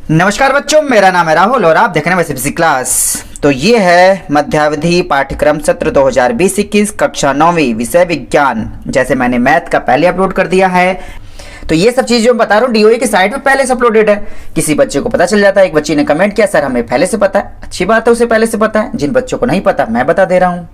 नमस्कार बच्चों, मेरा नाम है राहुल और आप देख रहे हैं सीबीएसई क्लास। तो ये है मध्यावधि पाठ्यक्रम सत्र 2020-21 कक्षा 9वीं विषय विज्ञान। जैसे मैंने मैथ का पहले अपलोड कर दिया है, तो ये सब चीज़ जो मैं बता रहा हूँ डीओए की साइट पे पहले से अपलोडेड है। किसी बच्चे को पता चल जाता है। एक बच्ची ने कमेंट किया, सर हमें पहले से पता है। अच्छी बात है, उसे पहले से पता है। जिन बच्चों को नहीं पता मैं बता दे रहा हूँ।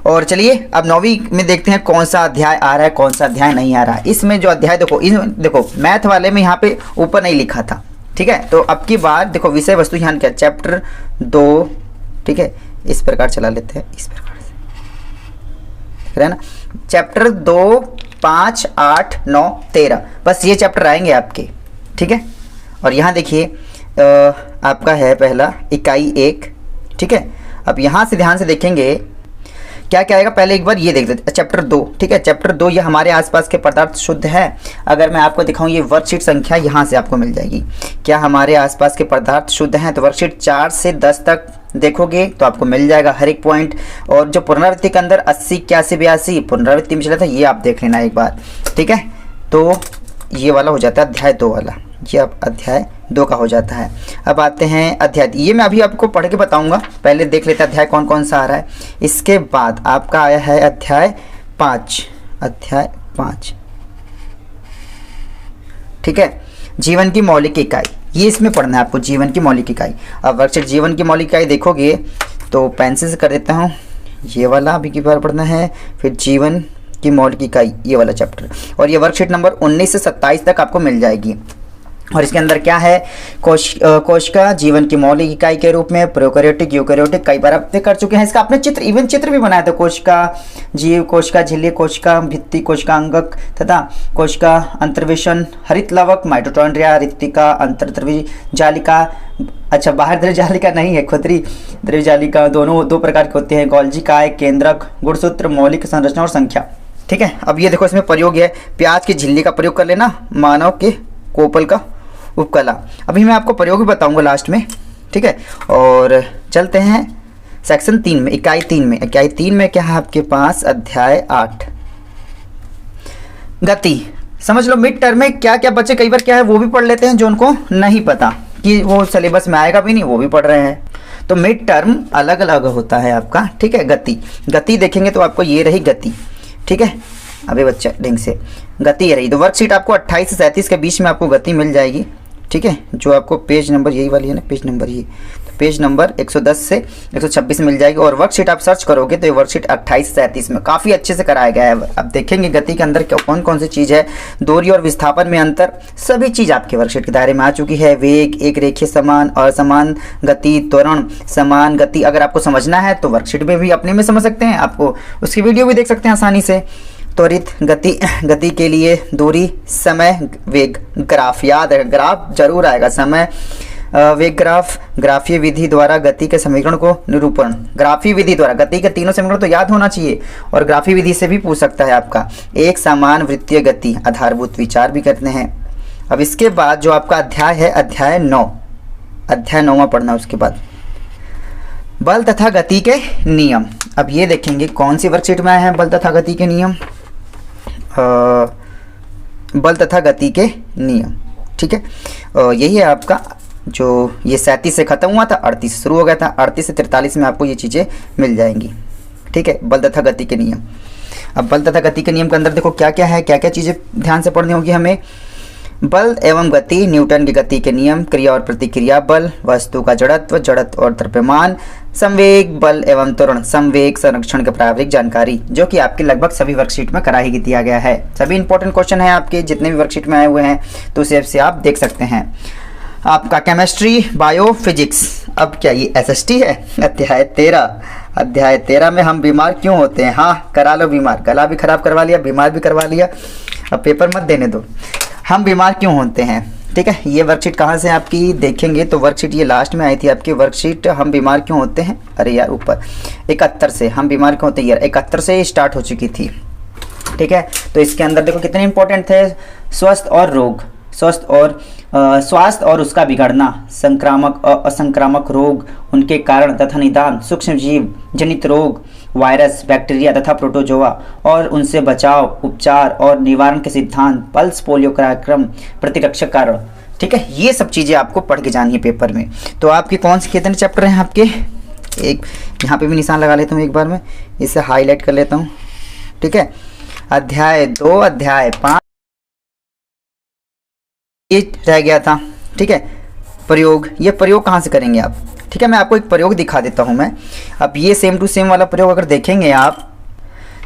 और चलिए अब 9वीं में देखते हैं कौन सा अध्याय आ रहा है, कौन सा अध्याय नहीं आ रहा है। इसमें जो अध्याय देखो मैथ वाले में यहाँ पे ऊपर नहीं लिखा था, ठीक है। तो अब की बार देखो विषय वस्तु यहाँ क्या, चैप्टर 2, ठीक है। इस प्रकार चला लेते हैं, इस प्रकार से देख रहे हैं ना। चैप्टर 2, 5, 8, 9, 13 बस ये चैप्टर आएंगे आपके, ठीक है। और यहाँ देखिए आपका है पहला इकाई 1, ठीक है। अब यहाँ से ध्यान से देखेंगे क्या क्या आएगा। पहले एक बार ये देख लेते, चैप्टर 2, ठीक है। चैप्टर 2 ये हमारे आसपास के पदार्थ शुद्ध है। अगर मैं आपको दिखाऊं, ये वर्कशीट संख्या यहाँ से आपको मिल जाएगी। क्या हमारे आसपास के पदार्थ शुद्ध हैं, तो वर्कशीट 4 से 10 तक देखोगे तो आपको मिल जाएगा हर एक पॉइंट। और जो पुनरावृत्ति के अंदर 80, 81, 82 पुनरावृत्ति में चला था, ये आप देख लेना एक बार, ठीक है। तो ये वाला हो जाता है अध्याय 2 वाला, ये अब अध्याय 2 का हो जाता है। अब आते हैं अध्याय, ये मैं अभी आपको पढ़ के बताऊंगा। पहले देख लेते हैं अध्याय कौन कौन सा आ रहा है। इसके बाद आपका आया है अध्याय 5, अध्याय 5, ठीक है। जीवन की मौलिक इकाई, ये इसमें पढ़ना है आपको, जीवन की मौलिक इकाई। अब वर्कशीट जीवन की मौलिक इकाई देखोगे तो पेंसिल से कर देता हूँ, ये वाला अभी की बार पढ़ना है। फिर जीवन की मौलिक इकाई, ये वाला चैप्टर, और ये वर्कशीट नंबर 19 से 27 तक आपको मिल जाएगी। और इसके अंदर क्या है, कोशिका जीवन की मौलिक इकाई के रूप में, प्रोकैरियोटिक, यूकैरियोटिक, कई बार आप कर चुके हैं इसका। आपने चित्र, इवन चित्र भी बनाया था। कोशिका जीव, कोशिका झिल्ली, कोशिका भित्ति, कोशिका अंगक तथा कोशिका अंतर्वेशन, हरित लवक, माइटोकॉन्ड्रिया, रिक्तिका, अंतर्द्रव्य जालिका, अच्छा बाहर द्रव्य जालिका नहीं है, खुदरी द्रव्य जालिका, दोनों 2 प्रकार के होते हैं। गोल्जी काय, केंद्रक, गुणसूत्र, मौलिक संरचना और संख्या, ठीक है। अब ये देखो इसमें प्रयोग है, प्याज की झिल्ली का प्रयोग कर लेना, मानव के कोपल का उपकला। अभी मैं आपको प्रयोग भी बताऊंगा लास्ट में, ठीक है। और चलते हैं सेक्शन 3 में, इकाई 3 में। इकाई 3 में क्या है आपके पास, अध्याय 8 गति। समझ लो मिड टर्म में क्या क्या बच्चे कई बार क्या है वो भी पढ़ लेते हैं, जो उनको नहीं पता कि वो सिलेबस में आएगा भी नहीं, वो भी पढ़ रहे हैं। तो मिड टर्म अलग अलग होता है आपका, ठीक है। गति देखेंगे तो आपको ये रही गति, ठीक है। अबे बच्चा ढंग से गति रही, तो वर्कशीट आपको 28 से 37 के बीच में आपको गति मिल जाएगी, ठीक है। जो आपको पेज नंबर यही वाली है ना, पेज नंबर ये, तो पेज नंबर 110 से 126 मिल जाएगी। और वर्कशीट आप सर्च करोगे तो ये वर्कशीट 28 से 37 में काफ़ी अच्छे से कराया गया है। अब देखेंगे गति के अंदर कौन कौन सी चीज़ है, दूरी और विस्थापन में अंतर, सभी चीज़ आपके वर्कशीट के दायरे में आ चुकी है। वेग, एक रेखीय समान और असमान गति, त्वरण, समान गति, अगर आपको समझना है तो वर्कशीट में भी अपने में समझ सकते हैं, आपको उसकी वीडियो भी देख सकते हैं आसानी से। त्वरित गति, गति के लिए दूरी, समय, वेग, ग्राफ, याद है ग्राफ जरूर आएगा, समय, वेग ग्राफ, ग्राफीय विधि द्वारा गति के समीकरण को निरूपण, ग्राफीय विधि द्वारा गति के तीनों समीकरण तो याद होना चाहिए, और ग्राफीय विधि से भी पूछ सकता है आपका। एक समान वृत्तीय गति, आधारभूत विचार भी करते हैं। अब इसके बाद जो आपका अध्याय है अध्याय 9, अध्याय 9वां पढ़ना। उसके बाद बल तथा गति के नियम। अब ये देखेंगे कौन सी वर्कशीट में आए हैं बल तथा गति के नियम, बल तथा गति के नियम, ठीक है। यही है आपका, जो ये 37 से खत्म हुआ था, 38 से शुरू हो गया था, 38 से 43 में आपको ये चीज़ें मिल जाएंगी, ठीक है। बल तथा गति के नियम। अब बल तथा गति के नियम के अंदर देखो क्या क्या है, क्या क्या चीज़ें ध्यान से पढ़नी होगी हमें। बल एवं गति, न्यूटन की गति के नियम, क्रिया और प्रतिक्रिया बल, वस्तु का जड़त्व, जड़त्व और द्रव्यमान, संवेग बल एवं त्वरण, संवेग संरक्षण के प्रारंभिक जानकारी, जो कि आपके लगभग सभी वर्कशीट में करा ही दिया गया है। सभी इंपॉर्टेंट क्वेश्चन है आपके, जितने भी वर्कशीट में आए हुए हैं, तो उसे से आप देख सकते हैं। आपका केमिस्ट्री, बायो, फिजिक्स। अब क्या ये एसएसटी है, अध्याय 13, अध्याय 13 में हम बीमार क्यों होते हैं। हाँ करा लो बीमार, गला भी खराब करवा लिया, बीमार भी करवा लिया, अब पेपर मत देने दो। हम बीमार क्यों होते हैं, ठीक है। ये वर्कशीट कहाँ से आपकी देखेंगे तो वर्कशीट ये लास्ट में आई थी आपकी वर्कशीट, हम बीमार क्यों होते हैं, अरे यार ऊपर 71 से, हम बीमार क्यों होते हैं यार 71 से स्टार्ट हो चुकी थी, ठीक है। तो इसके अंदर देखो कितने इंपॉर्टेंट थे, स्वस्थ और रोग, स्वास्थ्य और उसका बिगड़ना, संक्रामक असंक्रामक रोग, उनके कारण तथा निदान, सूक्ष्म जीव जनित रोग, वायरस, बैक्टीरिया तथा प्रोटोजोआ और उनसे बचाव, उपचार और निवारण के सिद्धांत, पल्स पोलियो कार्यक्रम, प्रतिरक्षक कारण, ठीक है, ये सब चीज़ें आपको पढ़ के जानी है पेपर में। तो आपके कौन से कितने चैप्टर हैं आपके, एक यहाँ पे भी निशान लगा लेता हूँ एक बार में, इसे हाईलाइट कर लेता हूँ। ठीक है, अध्याय 2, अध्याय 5 ये रह गया था। ठीक है, प्रयोग, ये प्रयोग कहाँ से करेंगे आप। ठीक है, मैं आपको एक प्रयोग दिखा देता हूँ मैं। अब ये सेम टू सेम वाला प्रयोग अगर देखेंगे आप,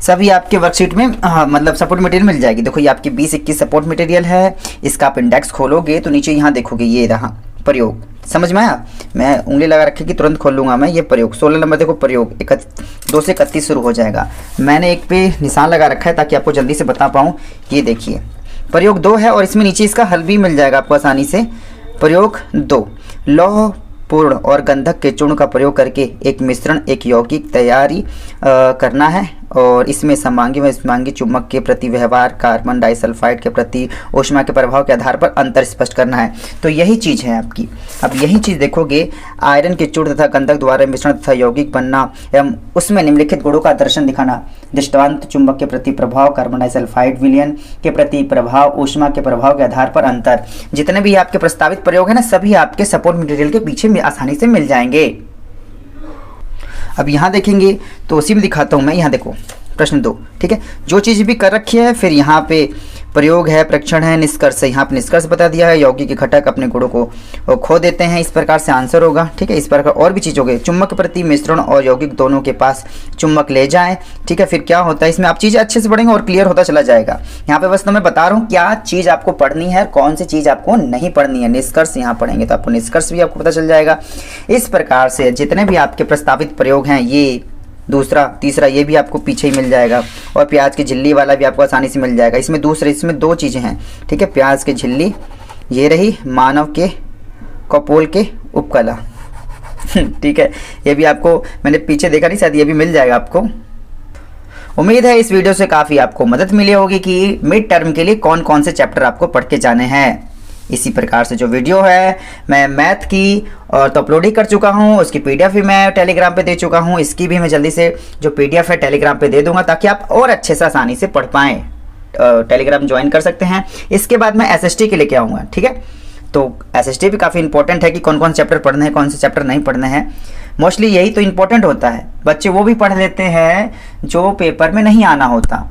सभी आपके वर्कशीट में मतलब सपोर्ट मटेरियल मिल जाएगी। देखो ये आपकी 20-21 सपोर्ट मटेरियल है, इसका आप इंडेक्स खोलोगे तो नीचे यहाँ देखोगे ये रहा प्रयोग। समझ में आया, मैं उंगली लगा रखी कि तुरंत खोल लूँगा मैं। ये प्रयोग 16 नंबर देखो, प्रयोग 2 से 31 शुरू हो जाएगा। मैंने एक पे निशान लगा रखा है ताकि आपको जल्दी से बता पाऊँ। ये देखिए प्रयोग 2 है और इसमें नीचे इसका हल भी मिल जाएगा आपको आसानी से। प्रयोग 2, लौह पूर्ण और गंधक के चूर्ण का प्रयोग करके एक मिश्रण, एक यौगिक तैयारी करना है और इसमें समांगी व विषमांगी चुंबक के प्रति व्यवहार, कार्बन डाइसल्फाइड के प्रति ऊष्मा के प्रभाव के आधार पर अंतर स्पष्ट करना है। तो यही चीज़ है आपकी। अब यही चीज़ देखोगे, आयरन के चूर्ण तथा गंधक द्वारा मिश्रण तथा यौगिक बनना एवं उसमें निम्नलिखित गुणों का दर्शन दिखाना। दृष्टांत चुंबक के प्रति प्रभाव, कार्बन डाइसल्फाइड विलयन के प्रति प्रभाव, ऊष्मा के प्रभाव के आधार पर अंतर। जितने भी आपके प्रस्तावित प्रयोग है ना, सभी आपके सपोर्ट मटेरियल के पीछे आसानी से मिल जाएंगे। अब यहाँ देखेंगे तो उसी में दिखाता हूँ मैं। यहाँ देखो प्रश्न 2, ठीक है, जो चीज़ भी कर रखी है, फिर यहाँ पे प्रयोग है, परीक्षण है, निष्कर्ष है। यहाँ पे निष्कर्ष बता दिया है, यौगिक के घटक अपने गुणों को खो देते हैं, इस प्रकार से आंसर होगा। ठीक है, इस प्रकार और भी चीज़ हो गई, चुम्बक के प्रति मिश्रण और यौगिक दोनों के पास चुम्बक ले जाएं। ठीक है, फिर क्या होता है इसमें, आप चीज़ें अच्छे से पढ़ेंगे और क्लियर होता चला जाएगा। यहाँ पे बस तो मैं बता रहा हूँ क्या चीज़ आपको पढ़नी है, कौन सी चीज़ आपको नहीं पढ़नी है। निष्कर्ष यहाँ पढ़ेंगे तो आपको निष्कर्ष भी आपको पता चल जाएगा। इस प्रकार से जितने भी आपके प्रस्तावित प्रयोग हैं, ये दूसरा, तीसरा, ये भी आपको पीछे ही मिल जाएगा। और प्याज की झिल्ली वाला भी आपको आसानी से मिल जाएगा। इसमें इसमें 2 चीज़ें हैं। ठीक है, प्याज की झिल्ली ये रही, मानव के कपोल के उपकला। ठीक है, ये भी आपको मैंने पीछे देखा नहीं, शायद ये भी मिल जाएगा आपको। उम्मीद है इस वीडियो से काफ़ी आपको मदद मिली होगी कि मिड टर्म के लिए कौन कौन से चैप्टर आपको पढ़ के जाने हैं। इसी प्रकार से जो वीडियो है मैं मैथ की और तो अपलोड ही कर चुका हूँ, उसकी पीडीएफ भी मैं टेलीग्राम पे दे चुका हूँ। इसकी भी मैं जल्दी से जो पीडीएफ है टेलीग्राम पे दे दूंगा ताकि आप और अच्छे से आसानी से पढ़ पाएँ। टेलीग्राम ज्वाइन कर सकते हैं। इसके बाद मैं एसएसटी के लेके आऊँगा। ठीक है, तो एसएसटी भी काफ़ी इंपॉर्टेंट है कि कौन कौन चैप्टर पढ़ने हैं, कौन से चैप्टर नहीं पढ़ने हैं। मोस्टली यही तो इंपॉर्टेंट होता है, बच्चे वो भी पढ़ लेते हैं जो पेपर में नहीं आना होता।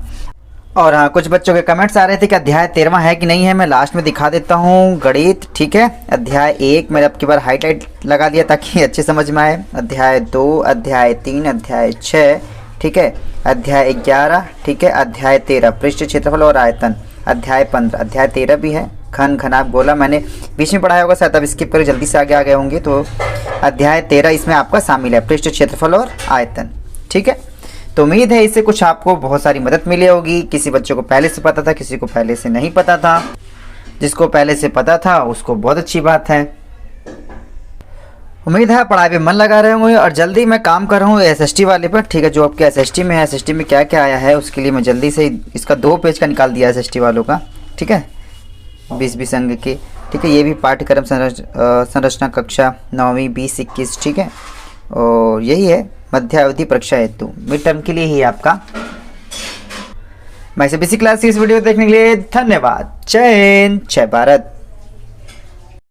और हाँ, कुछ बच्चों के कमेंट्स आ रहे थे कि अध्याय 13वां है कि नहीं है। मैं लास्ट में दिखा देता हूँ गणित। ठीक है, अध्याय 1 मैंने आपकी बार हाईलाइट लगा दिया ताकि अच्छे समझ में आए। अध्याय 2, अध्याय 3, अध्याय 6, ठीक है, अध्याय 11, ठीक है, अध्याय 13 पृष्ठ क्षेत्रफल और आयतन, अध्याय 15, अध्याय 13 भी है, घन घनाभ गोला मैंने बीच में पढ़ाया होगा शायद, अब स्किप कर जल्दी से आगे आ गए होंगे। तो अध्याय 13 इसमें आपका शामिल है, पृष्ठ क्षेत्रफल और आयतन। ठीक है, तो उम्मीद है इससे कुछ आपको बहुत सारी मदद मिली होगी। किसी बच्चों को पहले से पता था, किसी को पहले से नहीं पता था। जिसको पहले से पता था उसको बहुत अच्छी बात है। उम्मीद है पढ़ाई पे मन लगा रहे होंगे। और जल्दी मैं काम कर रहा हूँ एसएसटी वाले पर। ठीक है, जो आपके एसएसटी में है, एसएसटी में क्या क्या आया है उसके लिए मैं जल्दी से इसका 2 पेज का निकाल दिया एसएसटी वालों का। ठीक है, 20-20 अंक के। ठीक है, ये भी पाठ्यक्रम संरचना कक्षा 9वीं 20-21। ठीक है, और यही है मध्यावधि परीक्षा हेतु मिड टर्म के लिए ही आपका। मैं से बेसिक क्लास की इस वीडियो देखने के लिए धन्यवाद। जय हिंद, जय भारत।